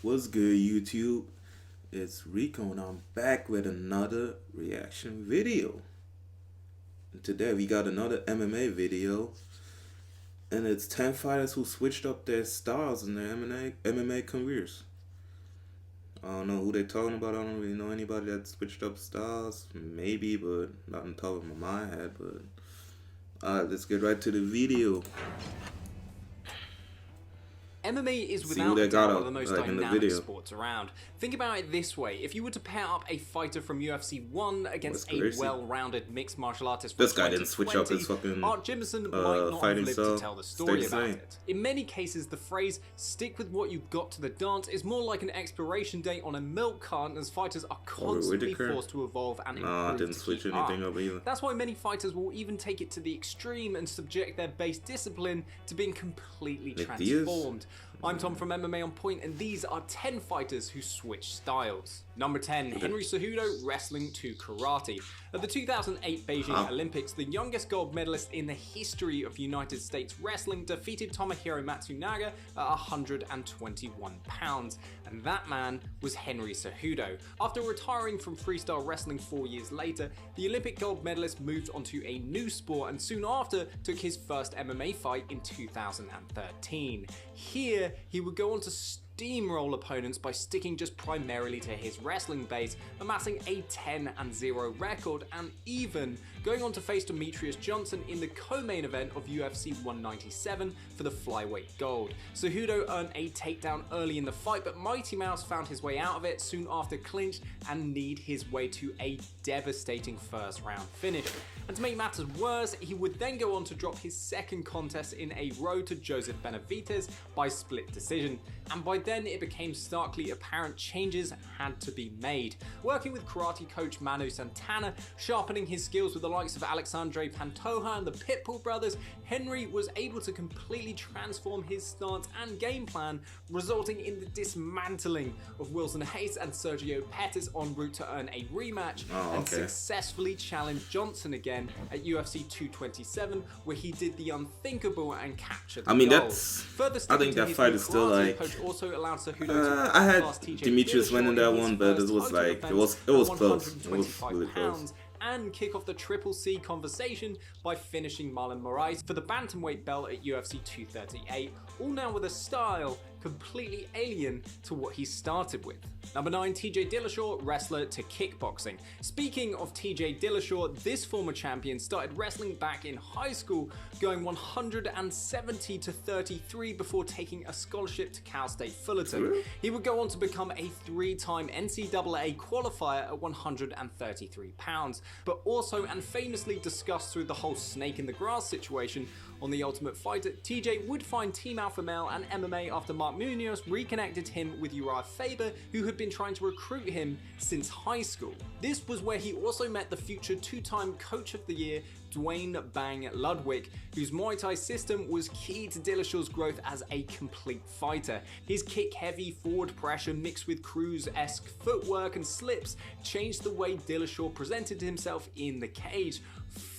What's good, YouTube? It's Rico, and I'm back with another reaction video. And today we got another MMA video, and it's 10 fighters who switched up their styles in their MMA careers. I don't know who they're talking about. I don't really know anybody that switched up styles. Maybe, but not on top of my head. But alright, let's get right to the video. MMA is See who they without got doubt one out, of the most like, in the dynamic video. sports around. Think about it this way: if you were to pair up a fighter from UFC 1 against That's a crazy. well-rounded mixed martial artist from This guy didn't switch up his 2020, fucking Art Jimmerson might not have fighting lived style. to tell the Stay story the about same. it. In many cases, the phrase "stick with what you've got to the dance" is more like an expiration date on a milk carton, as fighters are constantly Whitaker? forced to evolve and improve. Nah, I didn't to switch keep anything up. up either. That's why many fighters will even take it to the extreme and subject their base discipline to being completely Nick Diaz? transformed. I'm Tom from MMA On Point, and these are 10 fighters who switch styles. Number 10, Henry Cejudo, wrestling to karate. At the 2008 Beijing Olympics, the youngest gold medalist in the history of United States wrestling defeated Tomohiro Matsunaga at 121 pounds. And that man was Henry Cejudo. After retiring from freestyle wrestling 4 years later, the Olympic gold medalist moved onto a new sport and soon after took his first MMA fight in 2013. Here, he would go on to steamroll opponents by sticking just primarily to his wrestling base, amassing a 10-0 record, and even going on to face Demetrius Johnson in the co-main event of UFC 197 for the flyweight gold. Cejudo earned a takedown early in the fight, but Mighty Mouse found his way out of it soon after clinch and kneed his way to a devastating first round finish. And to make matters worse, he would then go on to drop his second contest in a row to Joseph Benavidez by split decision, and by then it became starkly apparent changes had to be made. Working with karate coach Manu Santana, sharpening his skills with the likes of Alexandre Pantoja and the Pitbull brothers, Henry was able to completely transform his stance and game plan, resulting in the dismantling of Wilson Hayes and Sergio Pettis en route to earn a rematch and successfully challenge Johnson again at UFC 227, where he did the unthinkable and captured the gold. That's. I think that fight is still like. Coach also allowed Cejudo to I had pass TJ Demetrius Dillashaw winning in that his one, but first it was title like defense it was at close. It was 125 really close. pounds, and kick off the Triple C conversation by finishing Marlon Moraes for the bantamweight belt at UFC 238, all now with a style completely alien to what he started with. Number 9, TJ Dillashaw, wrestler to kickboxing. Speaking of TJ Dillashaw, this former champion started wrestling back in high school, going 170 to 33 before taking a scholarship to Cal State Fullerton. He would go on to become a 3-time NCAA qualifier at 133 pounds, but also and famously discussed through the whole snake in the grass situation on The Ultimate Fighter, TJ would find Team Alpha Male and MMA after Mark Munoz reconnected him with Uriah Faber, who had been trying to recruit him since high school. This was where he also met the future 2-time Coach of the Year, Dwayne Bang Ludwig, whose Muay Thai system was key to Dillashaw's growth as a complete fighter. His kick-heavy forward pressure mixed with Cruz-esque footwork and slips changed the way Dillashaw presented himself in the cage,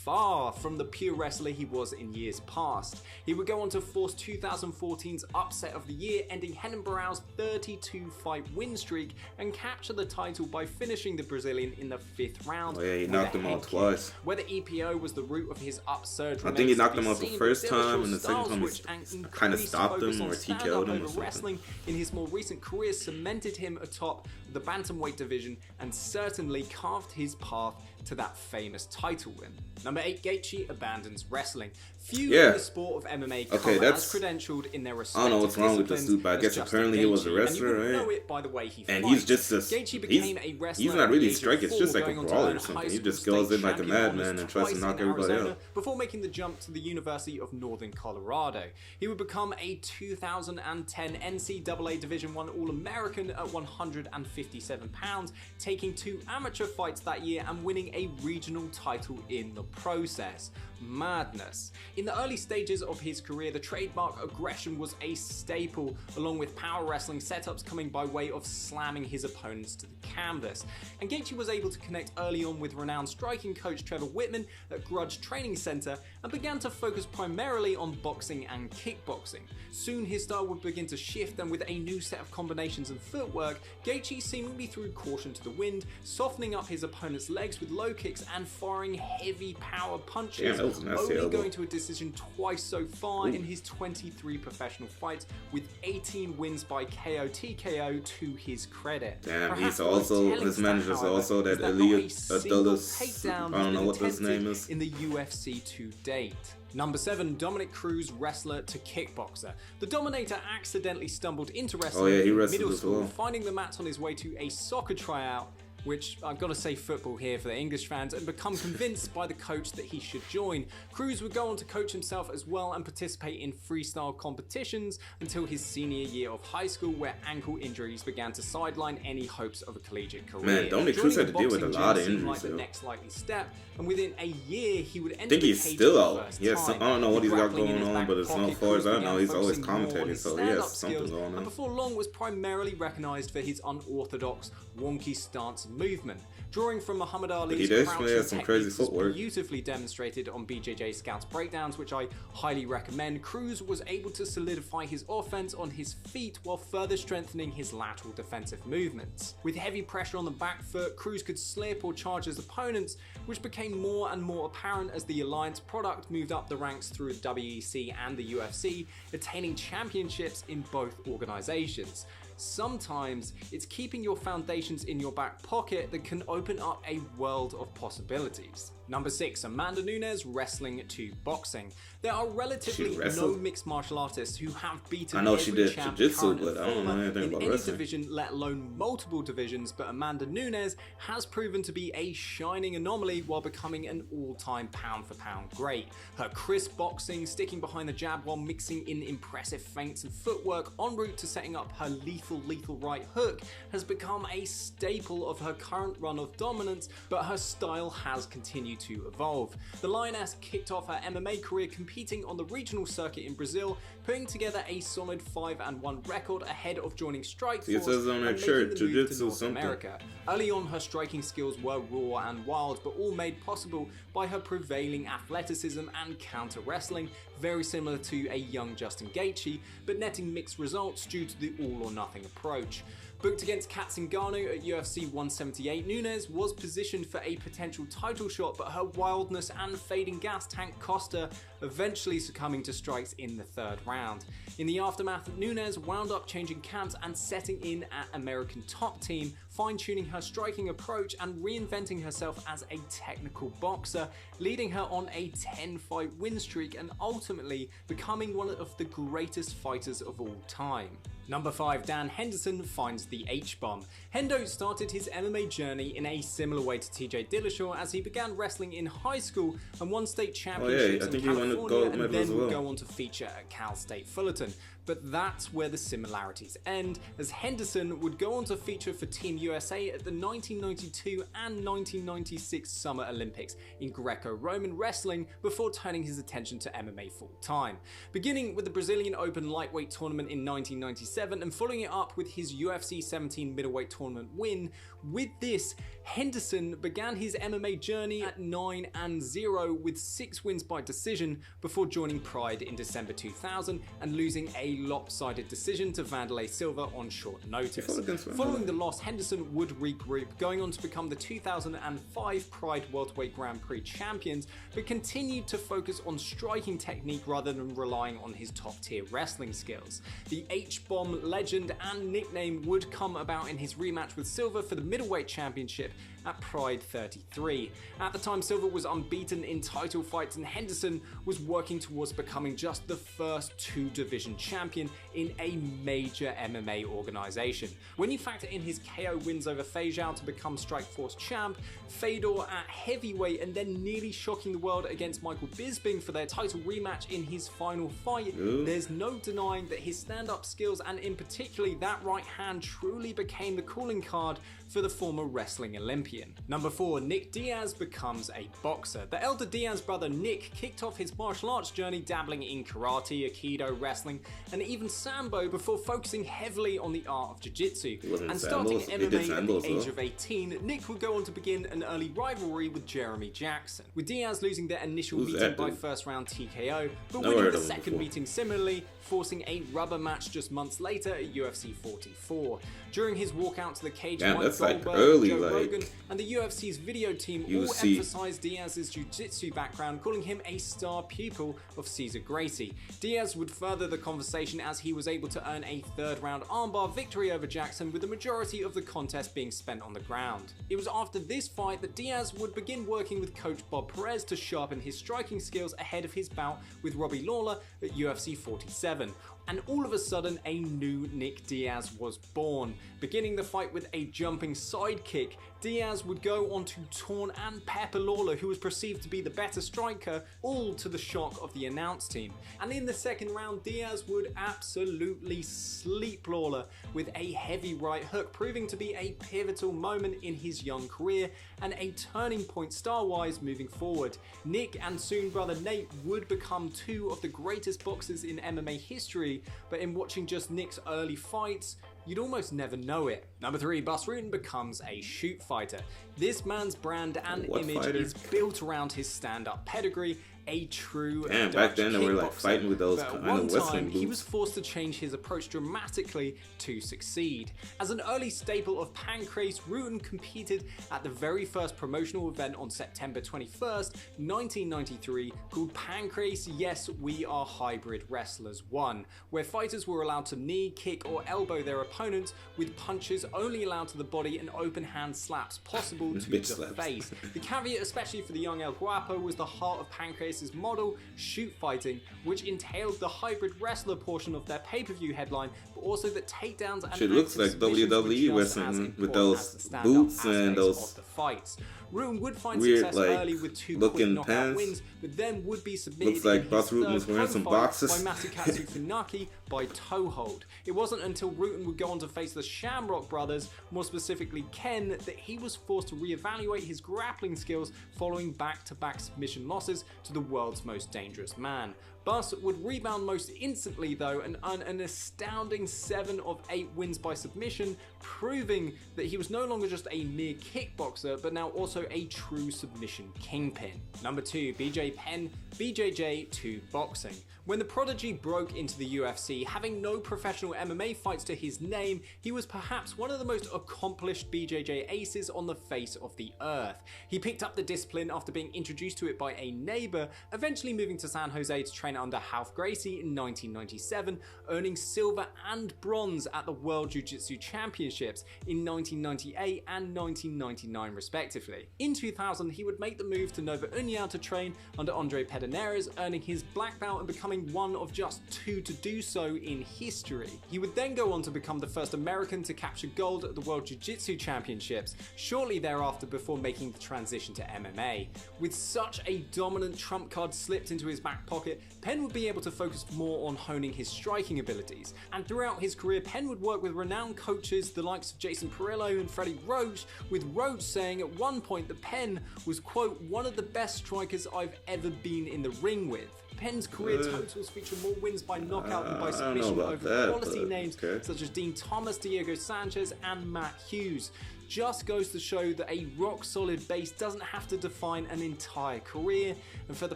far from the pure wrestler he was in years past. He would go on to force 2014's upset of the year, ending Renan Barão's 32-fight win streak and capture the title by finishing the Brazilian in the 5th round. Oh yeah, he with knocked a him head out kick. twice. Whether EPO was the root of his upsurge, I think he knocked him out the seen, first but time, and the Dillashaw's second time he style switch and kind of increased stopped focus him on or stand-up TKO'd him or over something. wrestling in his more recent career cemented him atop the bantamweight division and certainly carved his path to that famous title win. Number 8, Gaethje abandons wrestling. Few in the sport of MMA come as credentialed in their respective I don't know what's wrong with this dude, but I guess apparently he was a wrestler, right? Know it by the way he And fights. he's just this. Gaethje became a wrestler He's not really at the age of striking. It's just 4, like a going on to brawler earn or something. high He school just goes state in like a champion madman honors and tries to twice knock in everybody Arizona out. before making the jump to the University of Northern Colorado. He would become a 2010 NCAA Division I All-American at 157 pounds, taking 2 amateur fights that year and winning a regional title in the process. Madness. In the early stages of his career, the trademark aggression was a staple, along with power wrestling setups coming by way of slamming his opponents to the canvas. And Gaethje was able to connect early on with renowned striking coach Trevor Whitman at Grudge Training Center and began to focus primarily on boxing and kickboxing. Soon his style would begin to shift, and with a new set of combinations and footwork, Gaethje seemingly threw caution to the wind, softening up his opponent's legs with low kicks and firing heavy power punches, only going to a decision twice so far in his 23 professional fights, with 18 wins by KO TKO to his credit. Damn, he's also, his manager's also that Elliot Adolis, I don't know what his name is, in the UFC to date. Number 7, Dominick Cruz, wrestler to kickboxer. The Dominator accidentally stumbled into wrestling in middle school, finding the mats on his way to a soccer tryout, which I've got to say football here for the English fans, and become convinced by the coach that he should join. Cruz would go on to coach himself as well and participate in freestyle competitions until his senior year of high school, where ankle injuries began to sideline any hopes of a collegiate career. Man, Dominick Cruz had to deal with a lot of injuries. Like the next likely step, and within a year he would enter I think he's still out. Yes, I don't know what he's got going on, but as far as I know, he's always commentating, so he has something going on. And before long was primarily recognized for his unorthodox, wonky stance movement. Drawing from Muhammad Ali's crouching techniques beautifully demonstrated on BJJ Scouts breakdowns, which I highly recommend, Cruz was able to solidify his offense on his feet while further strengthening his lateral defensive movements. With heavy pressure on the back foot, Cruz could slip or charge his opponents, which became more and more apparent as the Alliance product moved up the ranks through the WEC and the UFC, attaining championships in both organizations. Sometimes it's keeping your foundations in your back pocket that can open up a world of possibilities. Number 6, Amanda Nunes, wrestling to boxing. There are relatively no mixed martial artists who have beaten every champ, current and former in any division, let alone multiple divisions, but Amanda Nunes has proven to be a shining anomaly while becoming an all-time pound-for-pound great. Her crisp boxing, sticking behind the jab while mixing in impressive feints and footwork en route to setting up her lethal right hook, has become a staple of her current run of dominance, but her style has continued to evolve. The Lioness kicked off her MMA career competing on the regional circuit in Brazil, putting together a solid 5-1 record ahead of joining Strikeforce and making the move to North America. Early on, her striking skills were raw and wild, but all made possible by her prevailing athleticism and counter wrestling, very similar to a young Justin Gaethje, but netting mixed results due to the all-or-nothing approach. Booked against Kat Zingano at UFC 178, Nunes was positioned for a potential title shot, but her wildness and fading gas tank cost her, eventually succumbing to strikes in the 3rd round. In the aftermath, Nunes wound up changing camps and setting in at American Top Team, fine-tuning her striking approach and reinventing herself as a technical boxer, leading her on a 10-fight win streak and ultimately becoming one of the greatest fighters of all time. Number 5, Dan Henderson finds the H-bomb. Hendo started his MMA journey in a similar way to TJ Dillashaw, as he began wrestling in high school and won state championships in California and then would go on to feature at Cal State Fullerton. But that's where the similarities end, as Henderson would go on to feature for Team USA at the 1992 and 1996 Summer Olympics in Greco-Roman wrestling before turning his attention to MMA full-time. Beginning with the Brazilian Open lightweight tournament in 1997 and following it up with his UFC 17 middleweight tournament win, with this, Henderson began his MMA journey at 9-0 with 6 wins by decision before joining Pride in December 2000 and losing a lopsided decision to Vanderlei Silva on short notice. Following the loss, Henderson would regroup, going on to become the 2005 Pride Welterweight Grand Prix champions, but continued to focus on striking technique rather than relying on his top-tier wrestling skills. The H-bomb legend and nickname would come about in his rematch with Silva for the middleweight championship at Pride 33. At the time, Silva was unbeaten in title fights and Henderson was working towards becoming just the first 2-division champion champion in a major MMA organization. When you factor in his KO wins over Feijiao to become Strikeforce champ, Fedor at heavyweight, and then nearly shocking the world against Michael Bisping for their title rematch in his final fight, there's no denying that his stand-up skills, and in particular that right hand, truly became the calling card for the former wrestling Olympian. Number 4, Nick Diaz becomes a boxer. The elder Diaz brother Nick kicked off his martial arts journey dabbling in karate, aikido, wrestling, and even sambo before focusing heavily on the art of jiu-jitsu. And starting MMA at the age of 18, Nick would go on to begin an early rivalry with Jeremy Jackson, with Diaz losing their initial meeting by first round TKO, but winning the second meeting similarly, forcing a rubber match just months later at UFC 44. During his walkout to the cage, Mike Goldberg, Joe Rogan, and the UFC's video team all emphasized Diaz's jiu-jitsu background, calling him a star pupil of Cesar Gracie. Diaz would further the conversation as he was able to earn a third-round armbar victory over Jackson, with the majority of the contest being spent on the ground. It was after this fight that Diaz would begin working with coach Bob Perez to sharpen his striking skills ahead of his bout with Robbie Lawler at UFC 47. And all of a sudden, a new Nick Diaz was born. Beginning the fight with a jumping side kick, Diaz would go on to taunt and pepper Lawler, who was perceived to be the better striker, all to the shock of the announce team. And in the second round, Diaz would absolutely sleep Lawler with a heavy right hook, proving to be a pivotal moment in his young career and a turning point star-wise moving forward. Nick and soon brother Nate would become two of the greatest boxers in MMA history, but in watching just Nick's early fights, you'd almost never know it. Number 3, Bas Rutten becomes a shoot fighter. This man's brand and image is built around his stand-up pedigree, a true back then they were like fighting with those kind of wrestling boots. He was forced to change his approach dramatically to succeed. As an early staple of Pancrase, Rutten competed at the very first promotional event on September 21st, 1993, called Pancrase Yes We Are Hybrid Wrestlers 1, where fighters were allowed to knee, kick or elbow their opponents, with punches only allowed to the body and open hand slaps possible to the face. The caveat, especially for the young El Guapo, was the heart of Pancrase's model, shoot fighting, which entailed the hybrid wrestler portion of their pay-per-view headline, but also the takedowns and it looks like WWE wrestling with those boots and those of the fights. Rutten would find weird, success early with 2 quick knockout pants. wins, but then would be submitted Looks like in Bas his Rutten was wearing some boxes by Masakatsu Funaki by toe hold. It wasn't until Rutten would go on to face the Shamrock brothers, more specifically Ken, that he was forced to reevaluate his grappling skills following back-to-back submission losses to the world's most dangerous man. Bas would rebound most instantly though and earn an astounding 7 of 8 wins by submission, proving that he was no longer just a mere kickboxer but now also a true submission kingpin. Number 2, BJ Penn, BJJ to boxing. When the prodigy broke into the UFC, having no professional MMA fights to his name, he was perhaps one of the most accomplished BJJ aces on the face of the earth. He picked up the discipline after being introduced to it by a neighbor, eventually moving to San Jose to train under Ralph Gracie in 1997, earning silver and bronze at the World Jiu-Jitsu Championships in 1998 and 1999 respectively. In 2000, he would make the move to Nova União to train under Andre Pederneiras, earning his black belt and becoming one of just 2 to do so in history. He would then go on to become the first American to capture gold at the World Jiu-Jitsu Championships, shortly thereafter before making the transition to MMA. With such a dominant trump card slipped into his back pocket, Penn would be able to focus more on honing his striking abilities, and throughout his career Penn would work with renowned coaches the likes of Jason Perillo and Freddie Roach, with Roach saying at one point that Penn was, quote, one of the best strikers I've ever been in the ring with. Penn's career totals feature more wins by knockout than by submission over quality names such as Dean Thomas, Diego Sanchez and Matt Hughes. Just goes to show that a rock-solid base doesn't have to define an entire career, and for the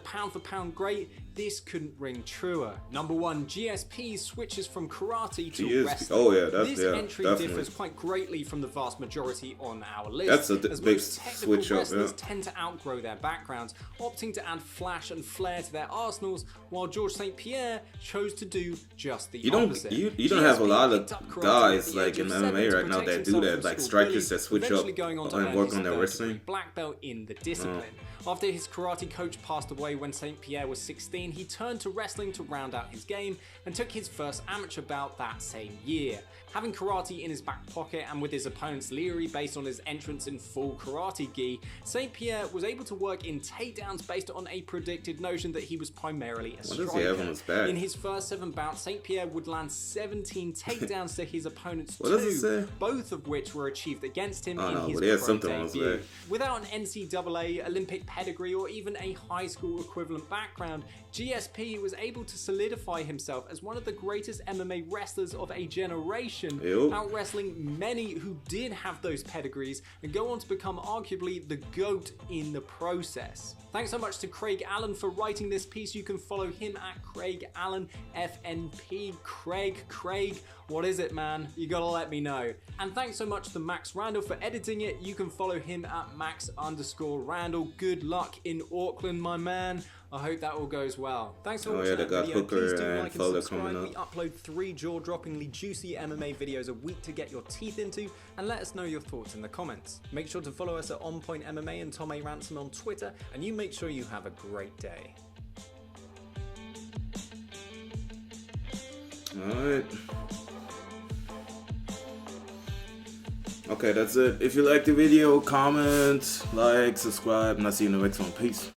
pound-for-pound great, this couldn't ring truer. Number 1, GSP switches from karate to wrestling. This entry differs quite greatly from the vast majority on our list, as big most technical wrestlers tend to outgrow their backgrounds, opting to add flash and flair to their arsenals, while Georges St. Pierre chose to do just the opposite. You don't have a lot of guys like in MMA right now that do that, like strikers that switch up eventually going on to and earn work his on their first wrestling. black belt in the discipline. After his karate coach passed away when St. Pierre was 16, he turned to wrestling to round out his game and took his first amateur bout that same year. Having karate in his back pocket and with his opponents leery based on his entrance in full karate gi, St. Pierre was able to work in takedowns based on a predicted notion that he was primarily a striker. What does he have on his back? In his first 7 bouts, St. Pierre would land 17 takedowns to his opponent's What does it 2, say? both of which were achieved against him in his but he has pro something on his debut. back. Without an NCAA, Olympic pedigree, or even a high school equivalent background, GSP was able to solidify himself as one of the greatest MMA wrestlers of a generation, out-wrestling many who did have those pedigrees and go on to become arguably the GOAT in the process. Thanks so much to Craig Allen for writing this piece. You can follow him at Craig Allen FNP. Craig, what is it, man? You gotta let me know. And thanks so much to Max Randall for editing it. You can follow him at Max_Randall. Good luck in Auckland, my man. I hope that all goes well. Thanks for watching that video. Please do like and subscribe. We upload 3 jaw-droppingly juicy MMA videos a week to get your teeth into, and let us know your thoughts in the comments. Make sure to follow us at On Point MMA and Tom A. Ransom on Twitter, and you make sure you have a great day. Alright. Okay, that's it. If you like the video, comment, like, subscribe, and I'll see you in the next one. Peace.